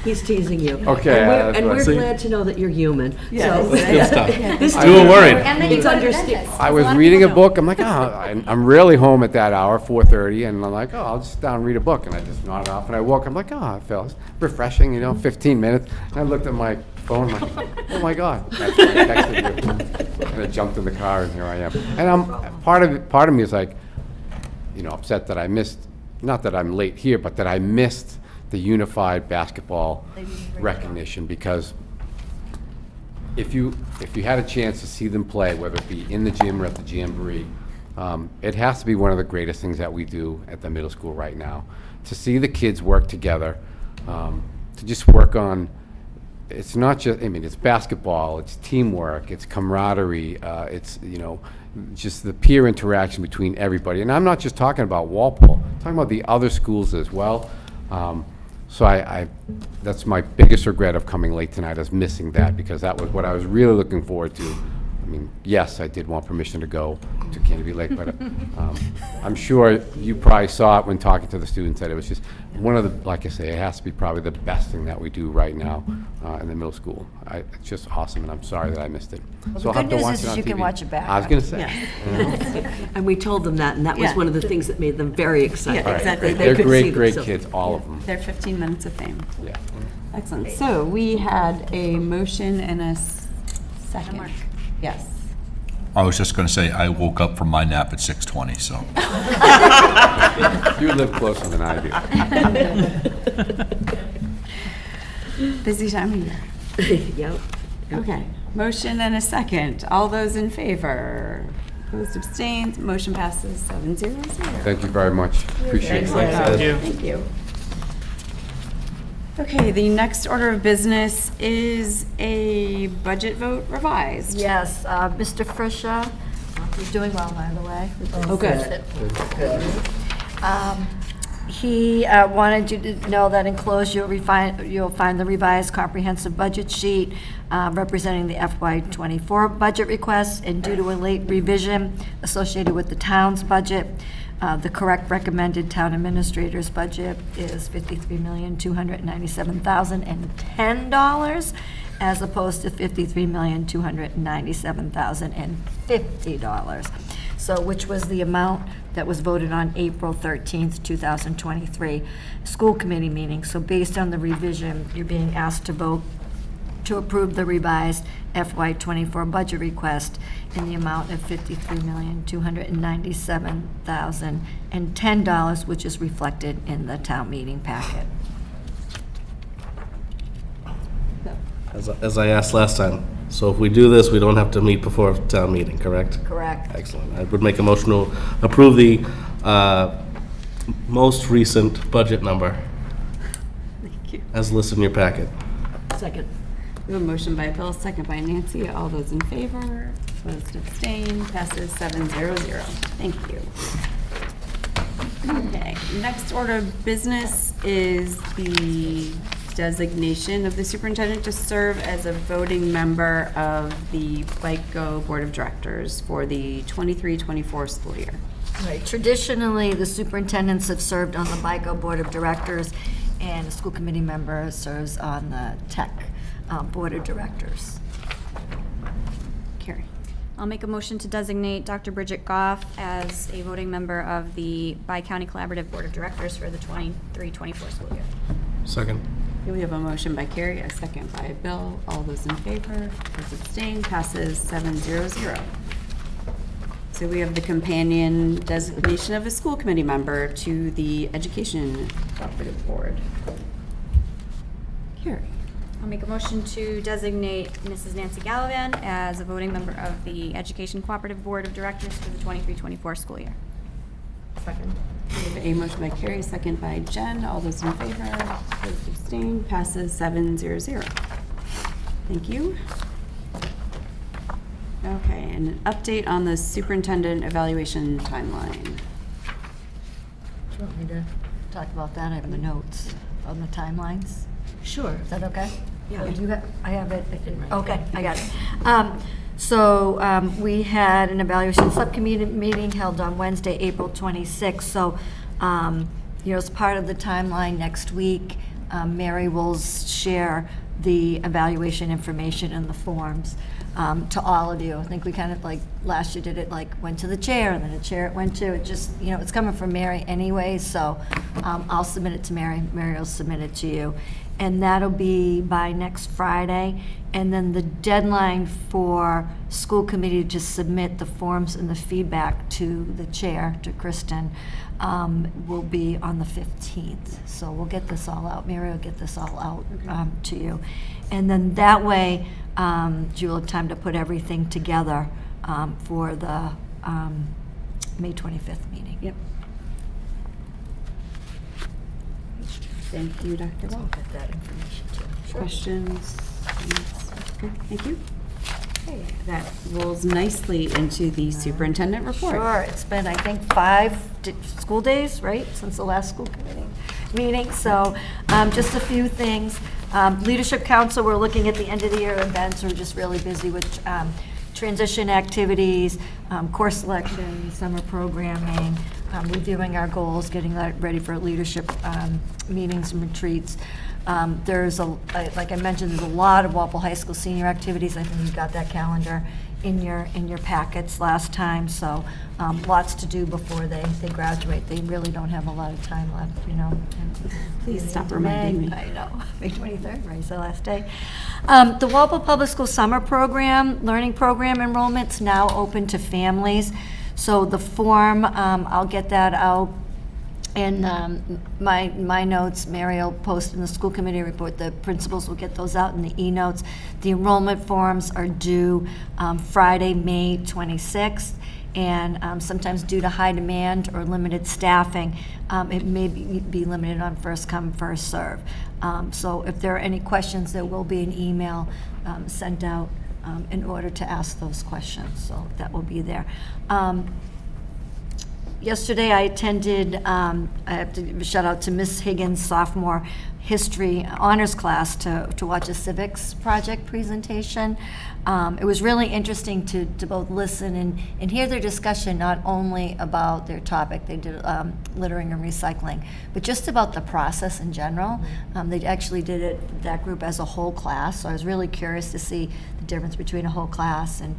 He's teasing you. Okay, And we're that's glad to know that you're human. Yes. So- That's good stuff. This You were worried. And then you It's go to the understood. dentist. I was reading a book. I'm like, I'm really home at that hour, 4:30, and I'm like, I'll just sit down and read a book. And I just nodded off, and I woke. I'm like, it feels refreshing, 15 minutes. And I looked at my phone, like, oh my God. I texted you. And I jumped in the car, and here I am. And part of me is like, upset that I missed, not that I'm late here, but that I missed the unified basketball recognition, because if you had a chance to see them play, whether it be in the gym or at the Jamboree, it has to be one of the greatest things that we do at the middle school right now. To see the kids work together, to just work on, it's not just, it's basketball, it's teamwork, it's camaraderie, it's, just the peer interaction between everybody. And I'm not just talking about Walpole, I'm talking about the other schools as well. So that's my biggest regret of coming late tonight, is missing that, because that was what I was really looking forward to. Yes, I did want permission to go to Canterbury Lake, but I'm sure you probably saw it when talking to the students, that it was just one of the, like I say, it has to be probably the best thing that we do right now in the middle school. It's just awesome, and I'm sorry that I missed it. Well, So I'll the have good to watch news it is on you can TV. watch it back. I was going to say. And we told them that, and that was Yeah. one of the things that made them very excited. Yeah, exactly. Great. They They're could great, see great themselves. kids, all of them. They're 15 minutes of fame. Yeah. Excellent. So we had a motion and a second. Yes. I was just going to say, I woke up from my nap at 6:20, so. You live closer than I do. Busy time of year. Yep. Okay. Motion and a second. All those in favor? Opposed, abstained, motion passes 7-0. Thank you very much. Appreciate it. Thank you. Okay, the next order of business is a budget vote revised. Yes, Mr. Frisha, you're doing well, by the way. Oh, good. he wanted you to know that enclosed you'll find the revised comprehensive budget sheet representing the FY24 budget request, and due to a late revision associated with the town's budget, the correct recommended town administrator's budget is $53,297,010 as opposed to $53,297,050. So, which was the amount that was voted on April 13th, 2023 school committee meeting. So based on the revision, you're being asked to vote to approve the revised FY24 budget request in the amount of $53,297,010, which is reflected in the town meeting packet. As I asked last time, so if we do this, we don't have to meet before town meeting, correct? Correct. Excellent. I would make a motion to approve the most recent budget number Thank you. as listed in your packet. Second. We have a motion by Bill, second by Nancy. All those in favor, opposed, abstained, passes 700. Thank you. Okay, next order of business is the designation of the superintendent to serve as a voting member of the BICO Board of Directors for the 23-24 school year. Right. Traditionally, the superintendents have served on the BICO Board of Directors, and a school committee member serves on the Tech Board of Directors. Carrie. I'll make a motion to designate Dr. Bridget Goff as a voting member of the Bi-County Collaborative Board of Directors for the 23-24 school year. Second. Okay, we have a motion by Carrie, a second by Bill. All those in favor, those abstained, passes 700. So we have the companion designation of a school committee member to the Education Cooperative Board. Carrie. I'll make a motion to designate Mrs. Nancy Gallivan as a voting member of the Education Cooperative Board of Directors for the 23-24 school year. Second. We have a motion by Carrie, second by Jen. All those in favor, those abstained, passes 700. Thank you. Okay, and an update on the superintendent evaluation timeline. Do you want me to talk about that? I have the notes on the timelines. Sure. Is that okay? Yeah. Or do you have, I have it. Okay, I got it. We had an evaluation subcommittee meeting held on Wednesday, April 26th. So, as part of the timeline next week, Mary will share the evaluation information and the forms to all of you. I think we kind of like last year did it went to the chair and then the chair it went to. It just, it's coming from Mary anyway. So I'll submit it to Mary. Mary will submit it to you. And that'll be by next Friday. And then the deadline for school committee to submit the forms and the feedback to the chair, to Kristen, will be on the 15th. So we'll get this all out. Mary will get this all out to you. And then that way, you'll have time to put everything together for the May 25th meeting. Yep. Thank you, Dr. Wall. Get that information too. Questions? Okay, thank you. Okay, that rolls nicely into the superintendent report. Sure, it's been, I think, 5 school days, right, since the last school committee meeting. So just a few things. Leadership Council, we're looking at the end of the year events. We're just really busy with transition activities, course selection, summer programming, reviewing our goals, getting that ready for leadership meetings and retreats. There's like I mentioned, there's a lot of Walpole High School senior activities. I think you got that calendar in your packets last time. So lots to do before they graduate. They really don't have a lot of time left, Please stop reminding me. I know, May 23rd, right, is the last day. The Walpole Public School Summer Program, Learning Program enrollment's now open to families. So the form, I'll get that out in my notes. Mary will post in the school committee report. The principals will get those out in the e-notes. The enrollment forms are due Friday, May 26th. And sometimes due to high demand or limited staffing, it may be limited on first come, first serve. So if there are any questions, there will be an email sent out in order to ask those questions. So that will be there. Yesterday, I attended, I have to give a shout out to Miss Higgins' sophomore history honors class to watch a civics project presentation. It was really interesting to both listen and hear their discussion, not only about their topic, they did littering and recycling, but just about the process in general. They actually did it, that group as a whole class, so I was really curious to see the difference between a whole class and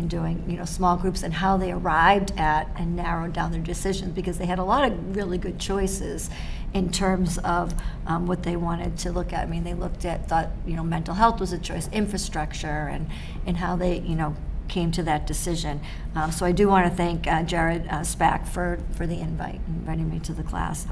doing, you know, small groups and how they arrived at and narrowed down their decisions, because they had a lot of really good choices in terms of what they wanted to look at. I mean, they thought, you know, mental health was a choice, infrastructure, and how they, you know, came to that decision. So I do want to thank Jared Spack for the invite and inviting me to the class.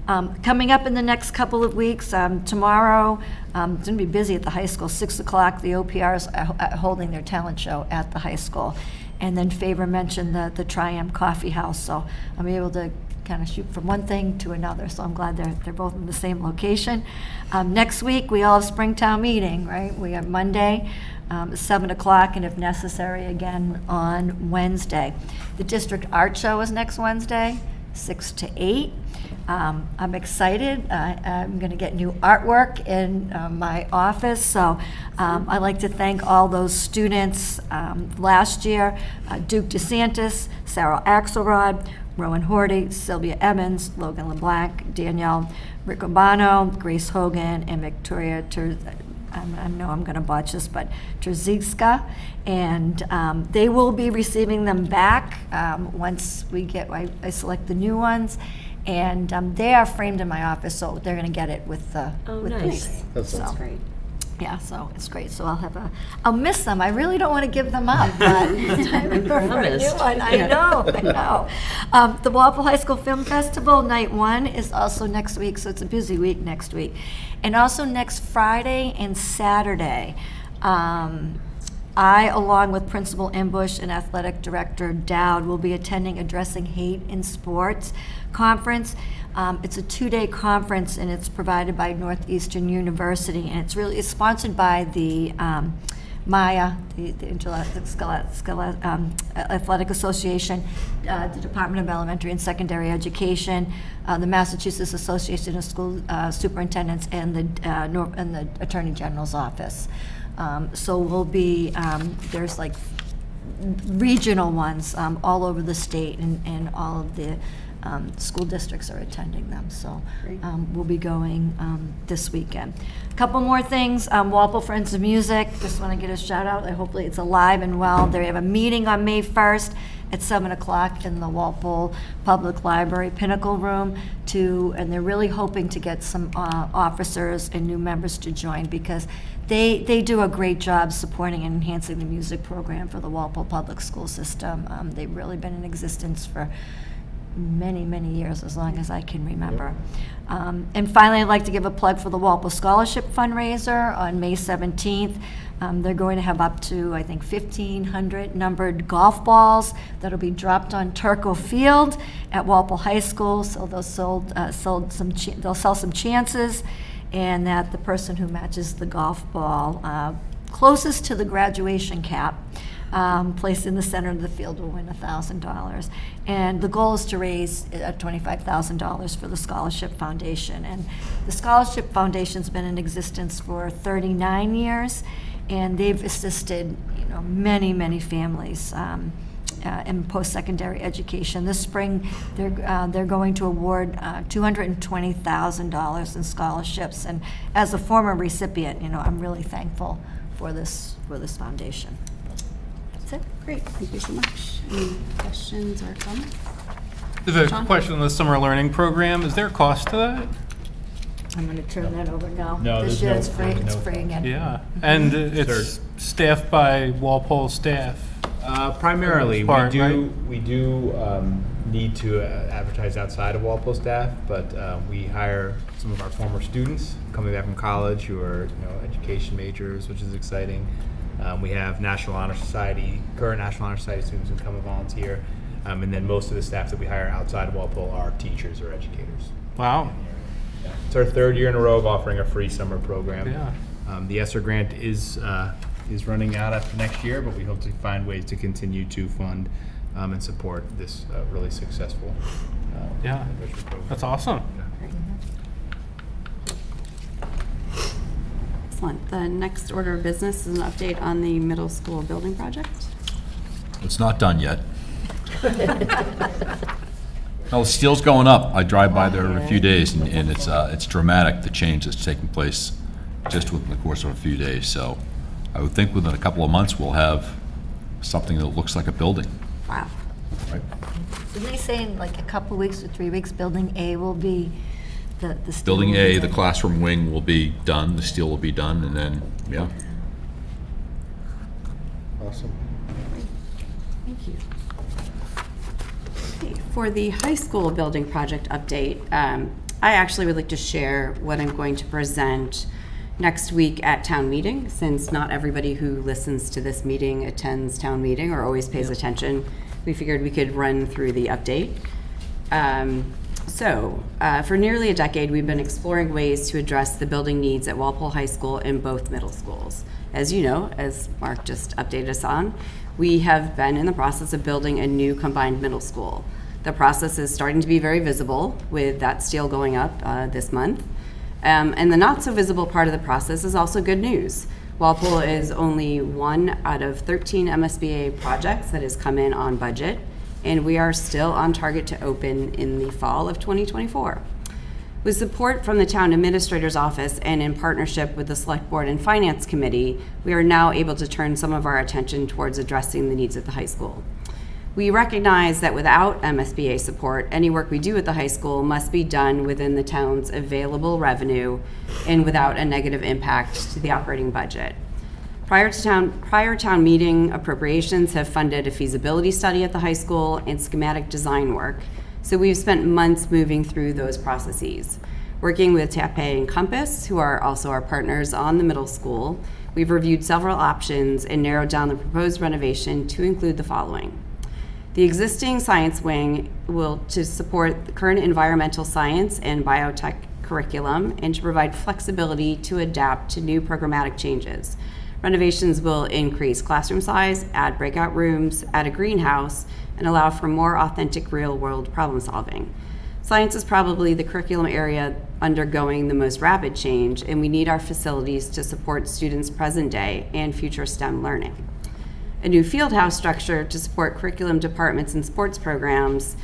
Coming up in the next couple of weeks, tomorrow, it's going to be busy at the high school, 6 o'clock, the OPRs are holding their talent show at the high school. And then Favor mentioned the Triumph Coffee House, so I'm able to kind of shoot from one thing to another, so I'm glad they're both in the same location. Next week, we all have Springtown meeting, right? We have Monday, 7 o'clock, and if necessary, again on Wednesday. The district art show is next Wednesday, 6 to 8. I'm excited. I'm going to get new artwork in my office, so I'd like to thank all those students last year, Duke DeSantis, Sarah Axelrod, Rowan Horty, Sylvia Emmons, Logan LeBlanc, Danielle Riccobano, Grace Hogan, and Victoria I know I'm going to botch this, but Trzicka, and they will be receiving them back once we get, I select the new ones, and they are framed in my office, so they're going to get it with the nice. That's great. Yeah, so it's great. So I'll miss them. I really don't want to give them up, but it's time for a new one. I know. The Walpole High School Film Festival, night 1, is also next week, so it's a busy week next week. And also next Friday and Saturday, I, along with Principal Imbush and Athletic Director Dowd, will be attending Addressing Hate in Sports conference. It's a 2-day conference, and it's provided by Northeastern University, and it's sponsored by the MIA, the Interscholastic Athletic Association, the Department of Elementary and Secondary Education, the Massachusetts Association of School Superintendents, and the Attorney General's office. So we'll be, there's like regional ones all over the state, and all of the school districts are attending them. So we'll be going this weekend. A couple more things. Walpole Friends of Music, just want to get a shout out. Hopefully it's alive and well. They have a meeting on May 1st at 7 o'clock in the Walpole Public Library Pinnacle Room and they're really hoping to get some officers and new members to join, because they do a great job supporting and enhancing the music program for the Walpole Public School System. They've really been in existence for many, many years, as long as I can remember. And finally, I'd like to give a plug for the Walpole Scholarship Fundraiser on May 17th. They're going to have up to, I think, 1,500 numbered golf balls that'll be dropped on Turco Field at Walpole High School. So they'll sell some chances, and that the person who matches the golf ball closest to the graduation cap, placed in the center of the field, will win $1,000. And the goal is to raise $25,000 for the Scholarship Foundation. And the Scholarship Foundation's been in existence for 39 years, and they've assisted, many, many families in post-secondary education. This spring, they're going to award $220,000 in scholarships. And as a former recipient, I'm really thankful for this foundation. That's it. Great, thank you so much. Any questions or comments? There's a Sean? question on the summer learning program. Is there a cost to that? I'm going to turn that over now. No, This there's year no- it's free. there's It's no free again. Yeah, and it's staffed by Walpole staff. Primarily, For the most part, we do need to advertise outside of Walpole staff, but we hire some of our former students coming back from college who are education majors, which is exciting. We have current National Honor Society students who come and volunteer, and then most of the staff that we hire outside of Walpole are teachers or educators. Wow. It's our 3rd year in a row of offering a free summer program. Yeah. The ESSER grant is running out after next year, but we hope to find ways to continue to fund and support this really successful Yeah, enrichment program. that's awesome. Excellent. The next order of business is an update on the middle school building project. It's not done yet. No, the steel's going up. I drive by there every few days, and it's dramatic, the change that's taking place just within the course of a few days. So I would think within a couple of months, we'll have something that looks like a building. Wow. Right? Didn't they say in like a couple weeks or 3 weeks, Building A will be the steel Building will A, be the done? classroom wing will be done, the steel will be done, and then, yeah. Awesome. Thank you. Okay, for the high school building project update, I actually would like to share what I'm going to present next week at town meeting, since not everybody who listens to this meeting attends town meeting or always pays attention. We figured we could run through the update. For nearly a decade, we've been exploring ways to address the building needs at Walpole High School and both middle schools. As you know, as Mark just updated us on, we have been in the process of building a new combined middle school. The process is starting to be very visible with that steel going up this month. And the not so visible part of the process is also good news. Walpole is only one out of 13 MSBA projects that has come in on budget, and we are still on target to open in the fall of 2024. With support from the town administrator's office and in partnership with the Select Board and Finance Committee, we are now able to turn some of our attention towards addressing the needs at the high school. We recognize that without MSBA support, any work we do at the high school must be done within the town's available revenue and without a negative impact to the operating budget. Prior town meeting appropriations have funded a feasibility study at the high school and schematic design work, so we've spent months moving through those processes. Working with Tappe and Compass, who are also our partners on the middle school, we've reviewed several options and narrowed down the proposed renovation to include the following. The existing science wing will to support the current environmental science and biotech curriculum and to provide flexibility to adapt to new programmatic changes. Renovations will increase classroom size, add breakout rooms, add a greenhouse, and allow for more authentic real-world problem solving. Science is probably the curriculum area undergoing the most rapid change, and we need our facilities to support students' present day and future STEM learning. A new field house structure to support curriculum departments and sports programs,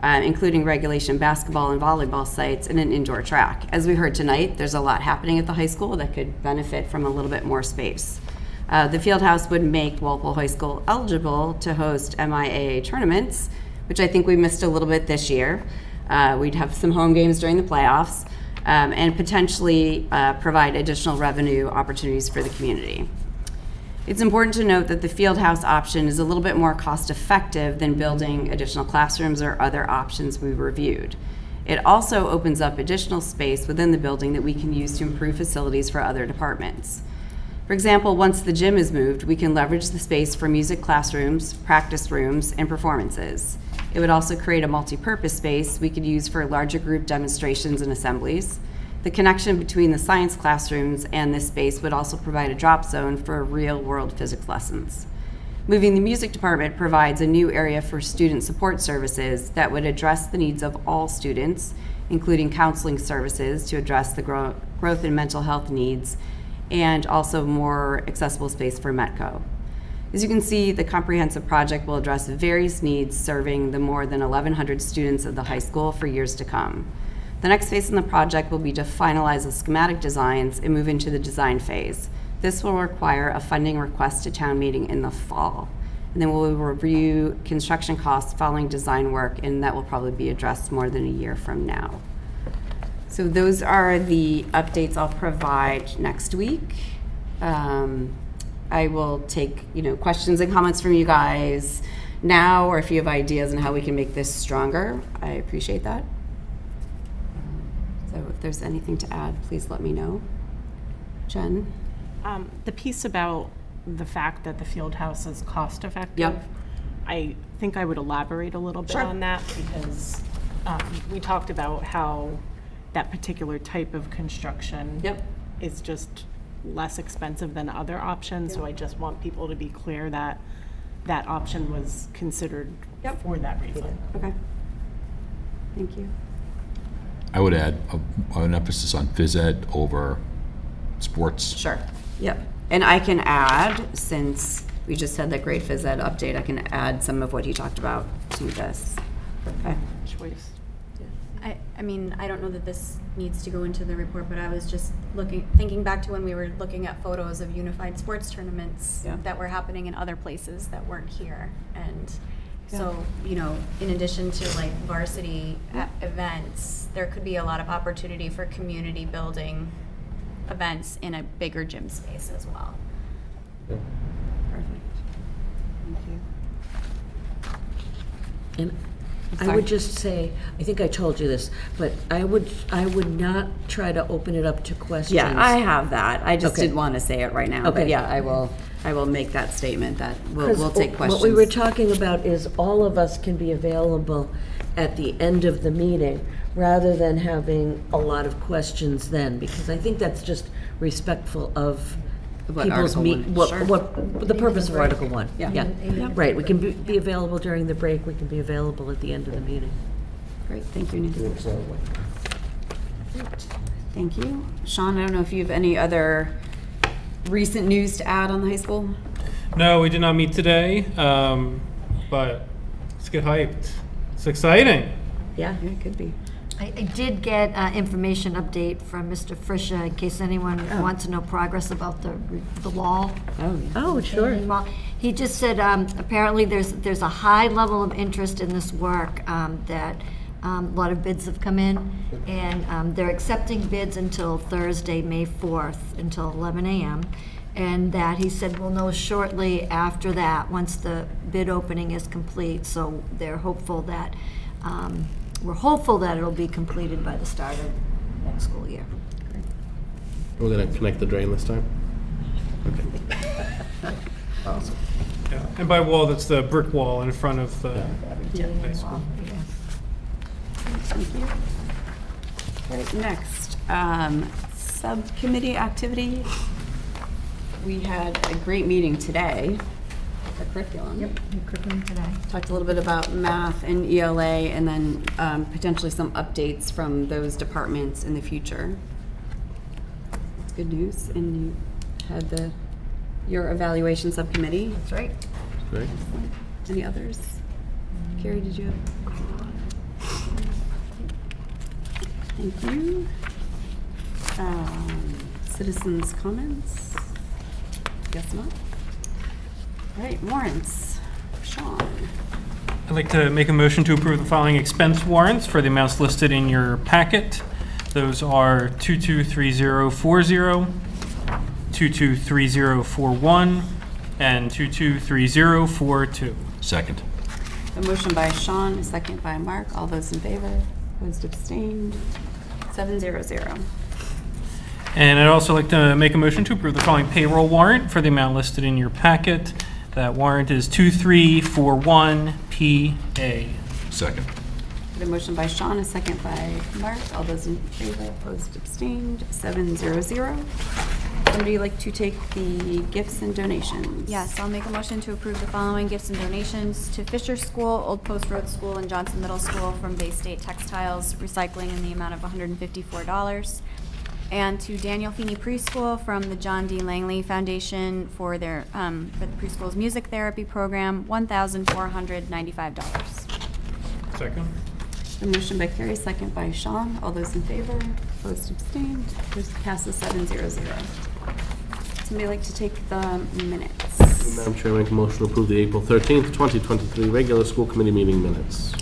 including regulation basketball and volleyball sites, and an indoor track. As we heard tonight, there's a lot happening at the high school that could benefit from a little bit more space. The field house would make Walpole High School eligible to host MIAA tournaments, which I think we missed a little bit this year. We'd have some home games during the playoffs, and potentially provide additional revenue opportunities for the community. It's important to note that the field house option is a little bit more cost effective than building additional classrooms or other options we reviewed. It also opens up additional space within the building that we can use to improve facilities for other departments. For example, once the gym is moved, we can leverage the space for music classrooms, practice rooms, and performances. It would also create a multi-purpose space we could use for larger group demonstrations and assemblies. The connection between the science classrooms and this space would also provide a drop zone for real-world physics lessons. Moving the music department provides a new area for student support services that would address the needs of all students, including counseling services to address the growth and mental health needs, and also more accessible space for METCO. As you can see, the comprehensive project will address various needs serving the more than 1,100 students of the high school for years to come. The next phase in the project will be to finalize the schematic designs and move into the design phase. This will require a funding request to town meeting in the fall. And then we'll review construction costs following design work, and that will probably be addressed more than a year from now. So those are the updates I'll provide next week. I will take questions and comments from you guys now, or if you have ideas on how we can make this stronger, I appreciate that. So if there's anything to add, please let me know. Jen? The piece about the fact that the field house is cost effective, Yep. I think I would elaborate a little bit Sure. on that, because we talked about how that particular type of construction is just less expensive than other options. So I just want people to be clear that that option was considered for that reason. Okay. Thank you. I would add an emphasis on phys ed over sports. Sure. Yep. And I can add, since we just had that great phys ed update, I can add some of what he talked about to this. Okay. Choice. I mean, I don't know that this needs to go into the report, but I was just thinking back to when we were looking at photos of unified sports tournaments that were happening in other places that weren't here. And so, you know, in addition to like varsity events, there could be a lot of opportunity for community building events in a bigger gym space as well. Perfect. Thank you. And I would just say, I think I told you this, but I would not try to open it up to questions. Yeah, I have that. I just Okay. didn't want to say it right now. Okay. But yeah, I will make that statement that we'll take questions. What we were talking about is all of us can be available at the end of the meeting, rather than having a lot of questions then, because I think that's just respectful of What people's Article 1, sure. what the purpose of Article 1. Yeah. Yeah, right, we can be available during the break, we can be available at the end of the meeting. Great, thank you, Nancy. Thank you. Sean, I don't know if you have any other recent news to add on the high school? No, we did not meet today, but let's get hyped. It's exciting. Yeah, it could be. I did get information update from Mr. Frisha in case anyone wants to know progress about the wall. Oh, sure. Well, he just said apparently there's a high level of interest in this work, that a lot of bids have come in, and they're accepting bids until Thursday, May 4th, until 11 a.m. And that he said we'll know shortly after that, once the bid opening is complete. So they're hopeful that, we're hopeful that it'll be completed by the start of next school year. We're gonna connect the drain this time? Okay. Awesome. Yeah. And by wall, that's the brick wall in front of the high school. Thank you. Right, next, subcommittee activity. We had a great meeting today, the curriculum. Yep, curriculum today. Talked a little bit about math and ELA, and then potentially some updates from those departments in the future. It's good news, and you had your evaluation subcommittee. That's right. Great. Any others? Carrie, did you have? Thank you. Citizens' comments? Guess not. All right, warrants. Sean. I'd like to make a motion to approve the following expense warrants for the amounts listed in your packet. Those are 223040, 223041, and 223042. Second. A motion by Sean, a second by Mark. All those in favor? Opposed, abstained? 700. And I'd also like to make a motion to approve the following payroll warrant for the amount listed in your packet. That warrant is 2341PA. Second. A motion by Sean, a second by Mark. All those in favor? Opposed, abstained? 700. Somebody like to take the gifts and donations? Yes, I'll make a motion to approve the following gifts and donations to Fisher School, Old Post Road School, and Johnson Middle School from Bay State Textiles Recycling in the amount of $154. And to Daniel Feeney Preschool from the John D. Langley Foundation for their for the preschool's music therapy program, $1,495. Second. A motion by Carrie, second by Sean. All those in favor? Opposed, abstained? Passes 700. Somebody like to take the minutes? Madam Chair, I make a motion to approve the April 13th, 2023 regular school committee meeting minutes.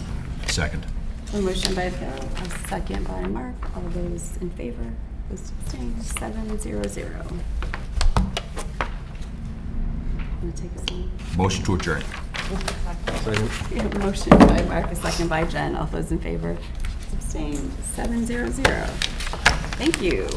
Second. A motion by Phil, a second by Mark. All those in favor? Opposed, abstained? 700. Want to take us home? Motion to adjourn. Second. Motion by Mark, a second by Jen. All those in favor? Abstained? 700. Thank you.